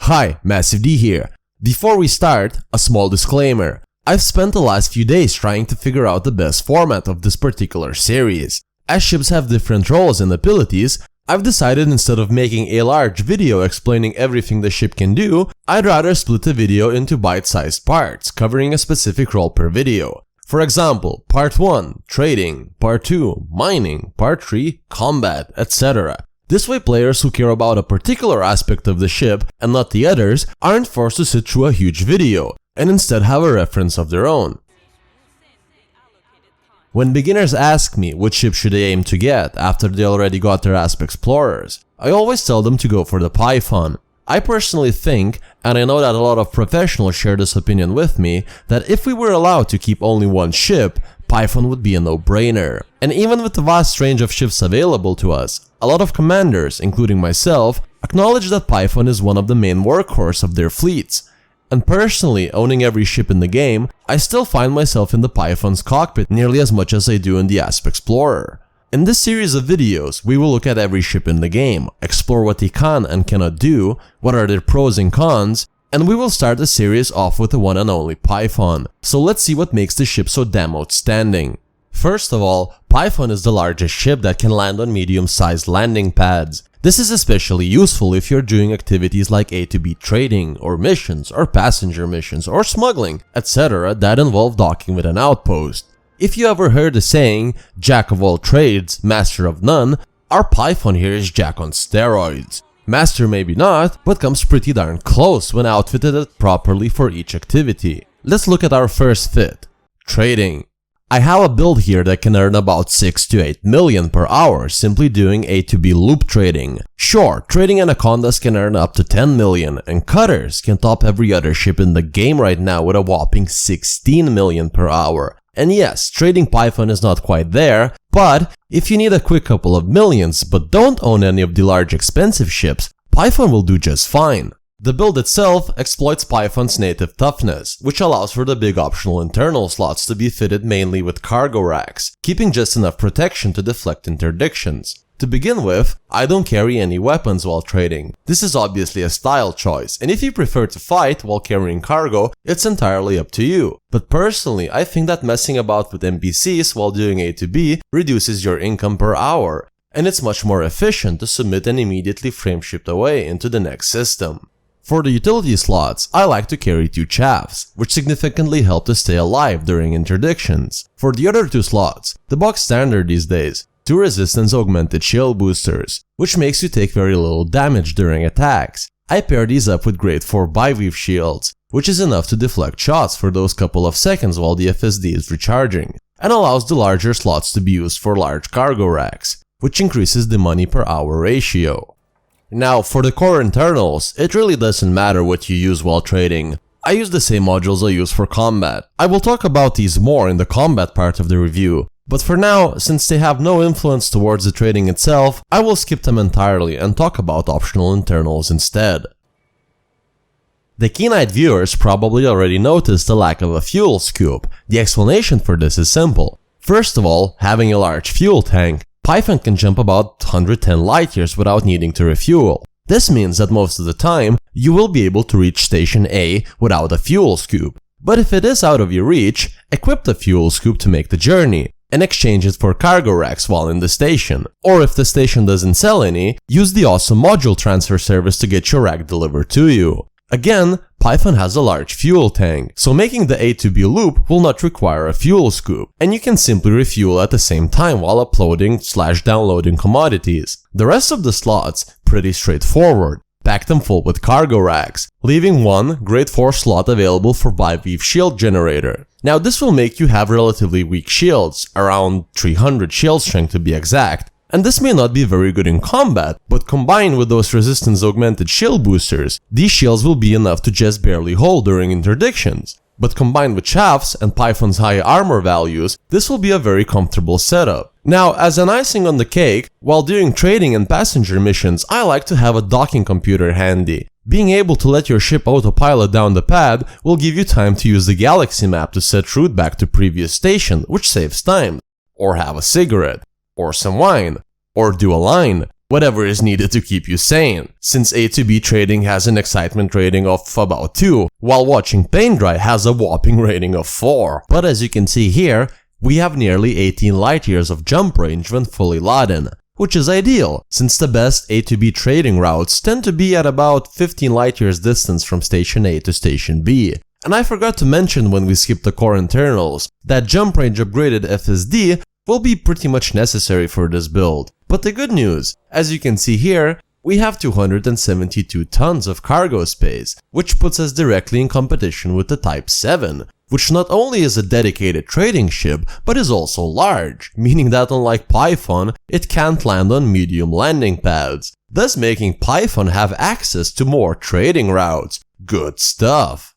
Hi, Massive D here. Before we start, a small disclaimer. I've spent the last few days trying to figure out the best format of this particular series. As ships have different roles and abilities, I've decided instead of making a large video explaining everything the ship can do, I'd rather split the video into bite-sized parts, covering a specific role per video. For example, Part 1, Trading, Part 2, Mining, Part 3, Combat, etc. This way players who care about a particular aspect of the ship and not the others aren't forced to sit through a huge video, and instead have a reference of their own. When beginners ask me which ship should they aim to get after they already got their Asp Explorers, I always tell them to go for the Python. I personally think, and I know that a lot of professionals share this opinion with me, that if we were allowed to keep only one ship, Python would be a no-brainer. And even with the vast range of ships available to us, a lot of commanders, including myself, acknowledge that Python is one of the main workhorse of their fleets. And personally, owning every ship in the game, I still find myself in the Python's cockpit nearly as much as I do in the Asp Explorer. In this series of videos, we will look at every ship in the game, explore what they can and cannot do, what are their pros and cons, and we will start the series off with the one and only Python. So let's see what makes this ship so damn outstanding. First of all, Python is the largest ship that can land on medium-sized landing pads. This is especially useful if you're doing activities like A to B trading, or missions, or passenger missions, or smuggling, etc. that involve docking with an outpost. If you ever heard the saying, Jack of all trades, master of none, our Python here is Jack on steroids. Master maybe not, but comes pretty darn close when outfitted properly for each activity. Let's look at our first fit, trading. I have a build here that can earn about 6 to 8 million per hour simply doing A to B loop trading. Sure, trading anacondas can earn up to 10 million, and cutters can top every other ship in the game right now with a whopping 16 million per hour. And yes, trading Python is not quite there, but if you need a quick couple of millions but don't own any of the large expensive ships, Python will do just fine. The build itself exploits Python's native toughness, which allows for the big optional internal slots to be fitted mainly with cargo racks, keeping just enough protection to deflect interdictions. To begin with, I don't carry any weapons while trading. This is obviously a style choice, and if you prefer to fight while carrying cargo, it's entirely up to you. But personally, I think that messing about with NPCs while doing A to B reduces your income per hour, and it's much more efficient to submit and immediately frame shipped away into the next system. For the utility slots, I like to carry 2 chaffs, which significantly help to stay alive during interdictions. For the other 2 slots, the box standard these days, 2 resistance augmented shield boosters, which makes you take very little damage during attacks. I pair these up with grade 4 biweave shields, which is enough to deflect shots for those couple of seconds while the FSD is recharging, and allows the larger slots to be used for large cargo racks, which increases the money per hour ratio. Now, for the core internals, it really doesn't matter what you use while trading. I use the same modules I use for combat. I will talk about these more in the combat part of the review, but for now, since they have no influence towards the trading itself, I will skip them entirely and talk about optional internals instead. The keen-eyed viewers probably already noticed the lack of a fuel scoop. The explanation for this is simple. First of all, having a large fuel tank, Python can jump about 110 light years without needing to refuel. This means that most of the time, you will be able to reach Station A without a fuel scoop. But if it is out of your reach, equip the fuel scoop to make the journey, and exchange it for cargo racks while in the station. Or if the station doesn't sell any, use the awesome module transfer service to get your rack delivered to you. Again, Python has a large fuel tank, so making the A to B loop will not require a fuel scoop, and you can simply refuel at the same time while uploading/downloading commodities. The rest of the slots, pretty straightforward. Pack them full with cargo racks, leaving one grade 4 slot available for biweave shield generator. Now this will make you have relatively weak shields, around 300 shield strength to be exact. And this may not be very good in combat, but combined with those resistance augmented shield boosters, these shields will be enough to just barely hold during interdictions. But combined with chaffs and Python's high armor values, this will be a very comfortable setup. Now, as an icing on the cake, while doing trading and passenger missions, I like to have a docking computer handy. Being able to let your ship autopilot down the pad will give you time to use the galaxy map to set route back to previous station, which saves time. Or have a cigarette. Or some wine, or do a line, whatever is needed to keep you sane, since A to B trading has an excitement rating of about 2, while watching paint dry has a whopping rating of 4. But as you can see here, we have nearly 18 light years of jump range when fully laden, which is ideal, since the best A to B trading routes tend to be at about 15 light years distance from Station A to Station B. And I forgot to mention when we skipped the core internals, that jump range upgraded FSD will be pretty much necessary for this build. But the good news, as you can see here, we have 272 tons of cargo space, which puts us directly in competition with the Type 7, which not only is a dedicated trading ship, but is also large, meaning that unlike Python, it can't land on medium landing pads, thus making Python have access to more trading routes. Good stuff.